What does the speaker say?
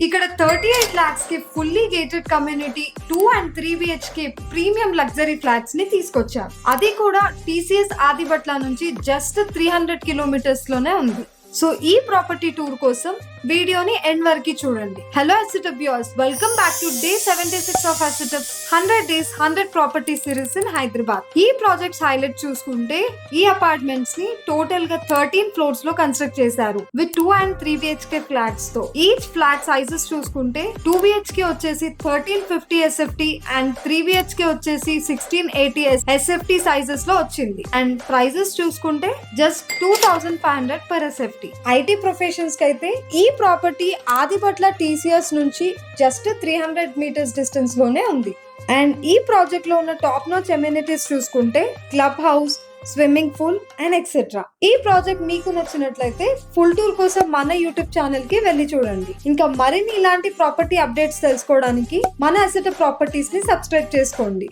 ఇక్కడ 38 lakhs కి fully gated community 2 and 3 BHK premium luxury flats ని తీసుకొచ్చారు. అది కూడా TCS ఆదిబట్ల నుంచి జస్ట్ 300 కిలోమీటర్స్ లోనే ఉంది. సో ఈ ప్రాపర్టీ టూర్ కోసం వీడియోని ఎండ్ వరకు చూడండి. Hello Assetup viewers, welcome back to day 76 of Assetup 100 days 100 property series in Hyderabad. ఈ ప్రాజెక్ట్స్ హైలైట్ చూసుకుంటే ఈ అపార్ట్మెంట్స్ ని టోటల్ గా 13 ఫ్లోర్స్ లో కన్స్ట్రక్ట్ చేశారు విత్ 2 and 3 BHK ఫ్లాట్స్ తో. ఈచ్ ఫ్లాట్ సైజెస్ చూసుకుంటే 2 BHK వచ్చేసి 1350 SFT అండ్ 3 BHK వచ్చేసి 1680 SFT సైజెస్ లో వచ్చింది. అండ్ ప్రైజెస్ చూసుకుంటే just 2500 per SFT. IT professions కి అయితే ఈ ప్రాపర్టీ ఆదిబట్ల TCS నుంచి జస్ట్ 300 meters డిస్టెన్స్ లోనే ఉంది. అండ్ ఈ ప్రాజెక్ట్ లో ఉన్న టాప్ నాచ్ అమ్యూనిటీస్ చూసుకుంటే club house, swimming pool and etcetera. ఈ ప్రాజెక్ట్ మీకు నచ్చినట్లయితే ఫుల్ టూర్ కోసం మన యూట్యూబ్ ఛానల్ కి వెళ్ళి చూడండి. ఇంకా మరిన్ని ఇలాంటి ప్రాపర్టీ అప్డేట్స్ తెలుసుకోవడానికి మన అసెటప్ ప్రాపర్టీస్ ని సబ్స్క్రైబ్ చేసుకోండి.